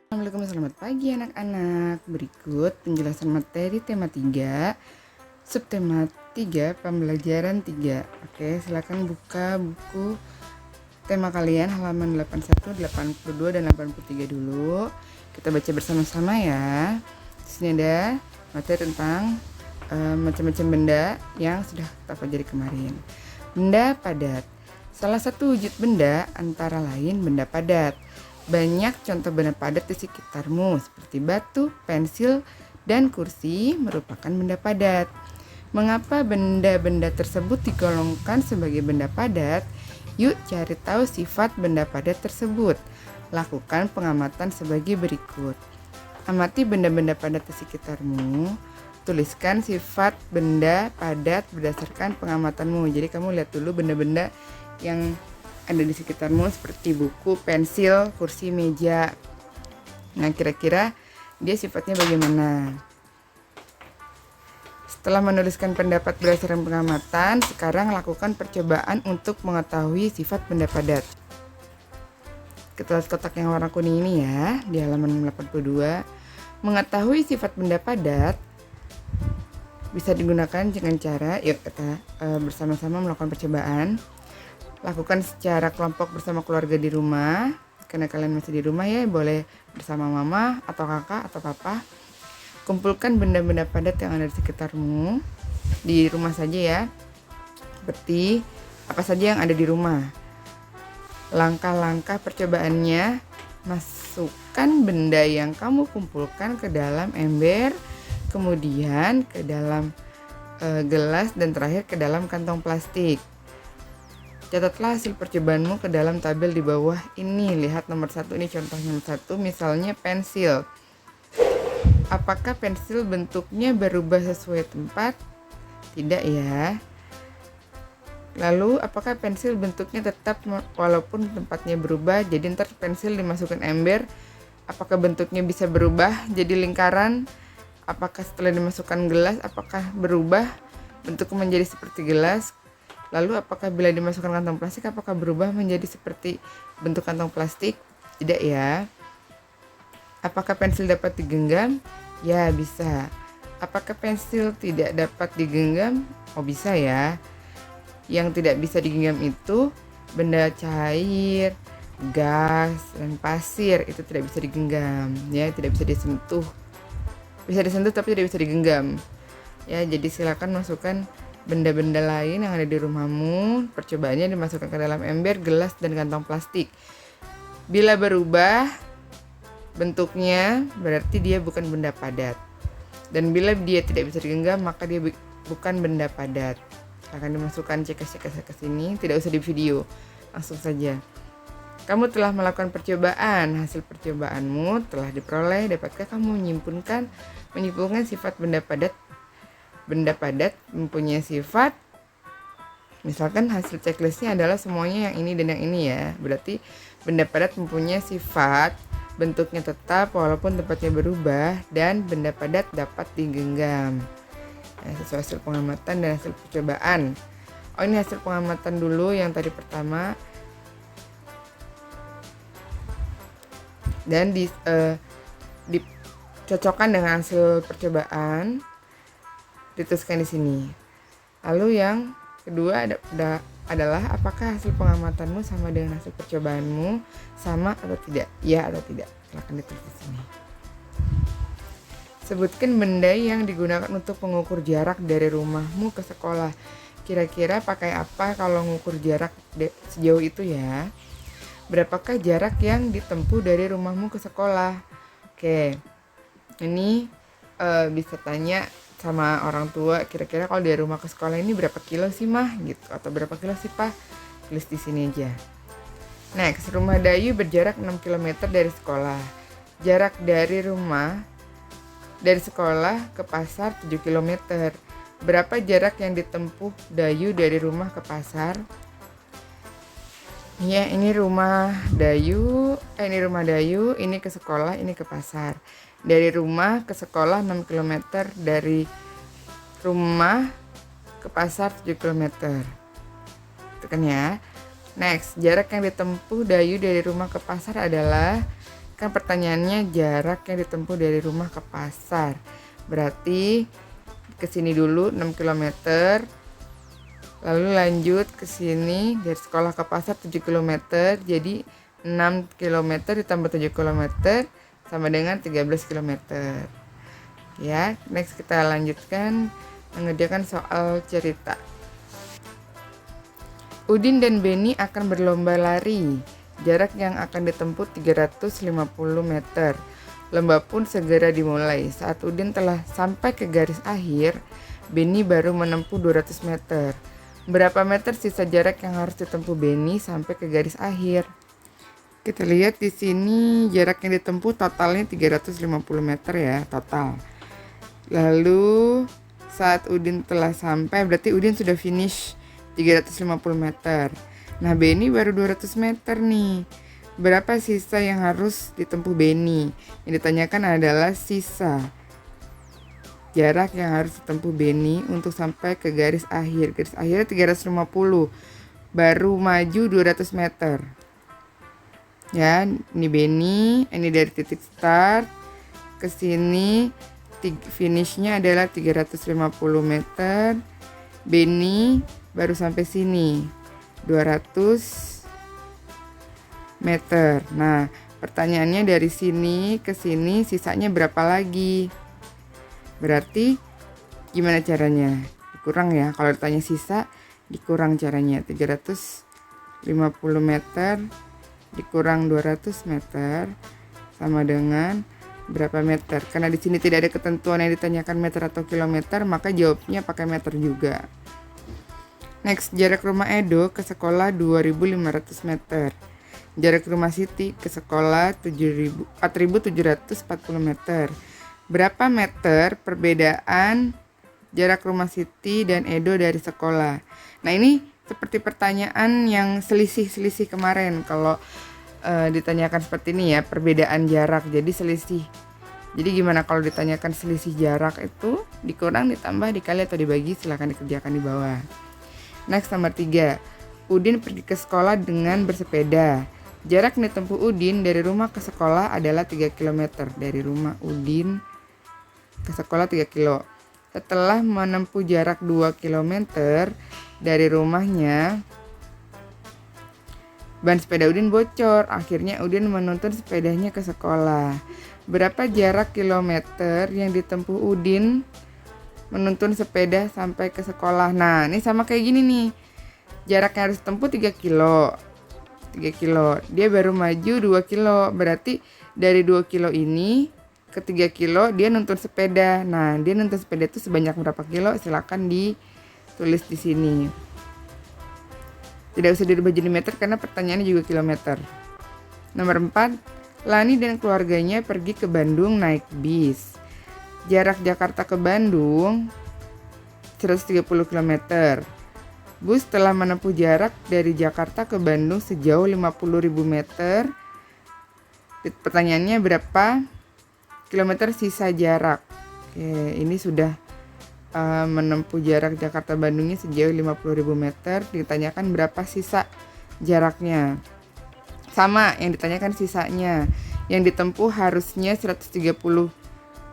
Assalamualaikum, selamat pagi anak-anak. Berikut penjelasan materi tema 3, subtema 3, pembelajaran 3. Oke, silakan buka buku tema kalian halaman 81, 82, dan 83 dulu. Kita baca bersama-sama ya. Di sini ada materi tentang macam-macam benda yang sudah kita pelajari kemarin. Benda padat. Salah satu wujud benda antara lain benda padat. Banyak contoh benda padat di sekitarmu seperti batu, pensil, dan kursi merupakan benda padat. Mengapa benda-benda tersebut digolongkan sebagai benda padat? Yuk cari tahu sifat benda padat tersebut. Lakukan pengamatan sebagai berikut. Amati benda-benda padat di sekitarmu. Tuliskan sifat benda padat berdasarkan pengamatanmu. Jadi kamu lihat dulu benda-benda yang ada di sekitarmu seperti buku, pensil, kursi, meja. Nah, kira-kira dia sifatnya bagaimana? Setelah menuliskan pendapat berdasarkan pengamatan, sekarang lakukan percobaan untuk mengetahui sifat benda padat. Kita lihat kotak yang warna kuning ini ya, di halaman 82. Mengetahui sifat benda padat bisa digunakan dengan cara, yuk kita bersama-sama melakukan percobaan. Lakukan secara kelompok bersama keluarga di rumah. Karena kalian masih di rumah ya, boleh bersama mama atau kakak atau papa. Kumpulkan benda-benda padat yang ada di sekitarmu di rumah saja ya. Seperti apa saja yang ada di rumah. Langkah-langkah percobaannya, masukkan benda yang kamu kumpulkan ke dalam ember, kemudian ke dalam gelas, dan terakhir ke dalam kantong plastik. Catatlah hasil percobaanmu ke dalam tabel di bawah ini. Lihat nomor 1, ini contoh nomor 1, misalnya pensil. Apakah pensil bentuknya berubah sesuai tempat? Tidak ya. Lalu apakah pensil bentuknya tetap walaupun tempatnya berubah? Jadi ntar pensil dimasukkan ember, apakah bentuknya bisa berubah jadi lingkaran? Apakah setelah dimasukkan gelas, apakah berubah bentuknya menjadi seperti gelas? Lalu apakah bila dimasukkan kantong plastik, apakah berubah menjadi seperti bentuk kantong plastik? Tidak ya. Apakah pensil dapat digenggam? Ya, bisa. Apakah pensil tidak dapat digenggam? Oh, bisa ya. Yang tidak bisa digenggam itu benda cair, gas, dan pasir. Itu tidak bisa digenggam, ya, tidak bisa disentuh. Bisa disentuh tapi tidak bisa digenggam. Ya, jadi silakan masukkan benda-benda lain yang ada di rumahmu. Percobaannya dimasukkan ke dalam ember, gelas, dan kantong plastik. Bila berubah bentuknya, berarti dia bukan benda padat. Dan bila dia tidak bisa digenggam, maka dia bukan benda padat. Akan dimasukkan cekas-cekas ke sini, tidak usah di video, langsung saja. Kamu telah melakukan percobaan. Hasil percobaanmu telah diperoleh. Dapatkah kamu menyimpulkan sifat benda padat? Benda padat mempunyai sifat, misalkan hasil checklistnya adalah semuanya yang ini dan yang ini ya. Berarti benda padat mempunyai sifat bentuknya tetap walaupun tempatnya berubah, dan benda padat dapat digenggam. Nah, sesuai hasil pengamatan dan hasil percobaan. Oh, ini hasil pengamatan dulu yang tadi pertama. Dan dicocokkan dengan hasil percobaan, dituliskan di sini. Lalu yang kedua adalah apakah hasil pengamatanmu sama dengan hasil percobaanmu, sama atau tidak? Ya atau tidak? Silakan ditulis di sini. Sebutkan benda yang digunakan untuk mengukur jarak dari rumahmu ke sekolah. Kira-kira pakai apa kalau mengukur jarak sejauh itu ya? Berapakah jarak yang ditempuh dari rumahmu ke sekolah? Oke, ini bisa tanya sama orang tua, kira-kira kalau dari rumah ke sekolah ini berapa kilo sih mah gitu, atau berapa kilo sih pak? Tulis di sini aja. Next, rumah Dayu berjarak 6 km dari sekolah. Jarak dari sekolah ke pasar 7 km. Berapa jarak yang ditempuh Dayu dari rumah ke pasar? Ya, ini rumah Dayu, ini ke sekolah, ini ke pasar. Dari rumah ke sekolah 6 km, dari rumah ke pasar 7 km. Itu kan ya. Next, jarak yang ditempuh Dayu dari rumah ke pasar adalah Kan pertanyaannya jarak yang ditempuh dari rumah ke pasar. Berarti ke sini dulu 6 km. Lalu lanjut ke sini dari sekolah ke pasar 7 km. Jadi 6 km ditambah 7 km sama dengan 13 km. Ya, next kita lanjutkan mengerjakan soal cerita. Udin dan Beni akan berlomba lari. Jarak yang akan ditempuh 350 meter. Lomba pun segera dimulai. Saat Udin telah sampai ke garis akhir, Beni baru menempuh 200 meter. Berapa meter sisa jarak yang harus ditempuh Beni sampai ke garis akhir? Kita lihat di sini jarak yang ditempuh totalnya 350 meter ya, total. Lalu saat Udin telah sampai, berarti Udin sudah finish 350 meter. Nah, Beni baru 200 meter nih. Berapa sisa yang harus ditempuh Beni? Yang ditanyakan adalah sisa jarak yang harus ditempuh Beni untuk sampai ke garis akhir. Garis akhirnya 350. Baru maju 200 meter. Ya, ini Beni, ini dari titik start ke sini finishnya adalah 350 meter. Beni baru sampai sini 200 meter. Nah, pertanyaannya dari sini ke sini sisanya berapa lagi? Berarti gimana caranya? Dikurang ya. Kalau ditanya sisa, dikurang caranya. 350 meter dikurang 200 meter sama dengan berapa meter? Karena di sini tidak ada ketentuan yang ditanyakan meter atau kilometer, maka jawabnya pakai meter juga. Next, jarak rumah Edo ke sekolah 2.500 meter. Jarak rumah Siti ke sekolah 4.740 meter. Berapa meter perbedaan jarak rumah Siti dan Edo dari sekolah? Nah, ini seperti pertanyaan yang selisih-selisih kemarin. Kalau ditanyakan seperti ini ya, perbedaan jarak, jadi selisih. Jadi gimana kalau ditanyakan selisih jarak itu dikurang, ditambah, dikali, atau dibagi? Silahkan dikerjakan di bawah. Next, nomor 3. Udin pergi ke sekolah dengan bersepeda. Jarak yang ditempuh Udin dari rumah ke sekolah adalah 3 km. Dari rumah Udin ke sekolah 3 kilo. Setelah menempuh jarak 2 km dari rumahnya, ban sepeda Udin bocor. Akhirnya Udin menuntun sepedanya ke sekolah. Berapa jarak kilometer yang ditempuh Udin menuntun sepeda sampai ke sekolah? Nah, ini sama kayak gini nih. Jarak yang harus ditempuh 3 kilo. 3 kilo. Dia baru maju 2 kilo. Berarti dari 2 kilo ini ke 3 kilo dia nuntun sepeda. Nah, dia nuntun sepeda itu sebanyak berapa kilo? Silakan ditulis di sini. Tidak usah dirubah jadi meter karena pertanyaannya juga kilometer. Nomor 4, Lani dan keluarganya pergi ke Bandung naik bis. Jarak Jakarta ke Bandung 130 km. Bus telah menempuh jarak dari Jakarta ke Bandung sejauh 50.000 meter. Pertanyaannya berapa kilometer sisa jarak? Oke, ini sudah menempuh jarak Jakarta Bandungnya sejauh 50.000 meter. Ditanyakan berapa sisa jaraknya? Sama, yang ditanyakan sisanya. Yang ditempuh harusnya 130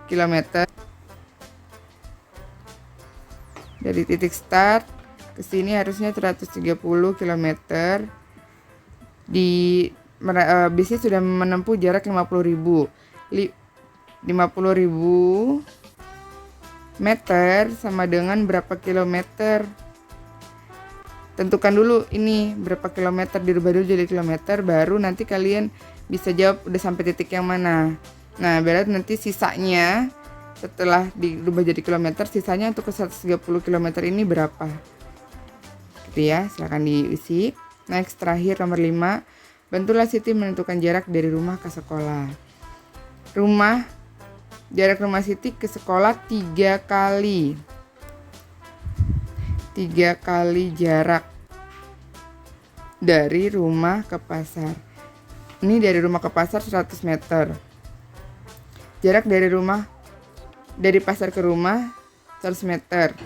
km. Dari titik start ke sini harusnya 130 km. Bisnya sudah menempuh jarak 50.000 meter sama dengan berapa kilometer? Tentukan dulu ini berapa kilometer, dirubah dulu jadi kilometer, baru nanti kalian bisa jawab udah sampai titik yang mana. Nah, berarti nanti sisanya setelah dirubah jadi kilometer, sisanya untuk ke 130 km ini berapa? Gitu ya, silakan diisi. Next, terakhir nomor 5. Bantulah Siti menentukan jarak dari rumah ke sekolah. Jarak rumah Siti ke sekolah 3 kali. 3 kali jarak dari rumah ke pasar. Ini dari rumah ke pasar 100 meter. Jarak dari pasar ke rumah 100 meter.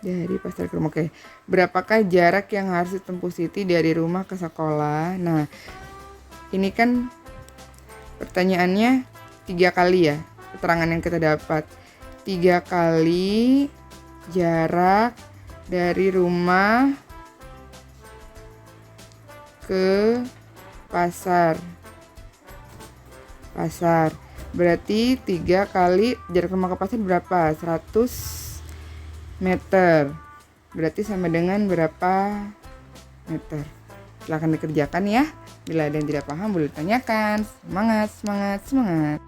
Dari pasar ke rumah. Oke. Berapakah jarak yang harus ditempuh Siti dari rumah ke sekolah? Nah, Ini kan pertanyaannya 3 kali ya, keterangan yang kita dapat. 3 kali jarak dari rumah ke pasar. Berarti 3 kali jarak rumah ke pasar berapa? 100 meter. Berarti sama dengan berapa meter? Silahkan dikerjakan ya. Bila ada yang tidak paham boleh ditanyakan. Semangat.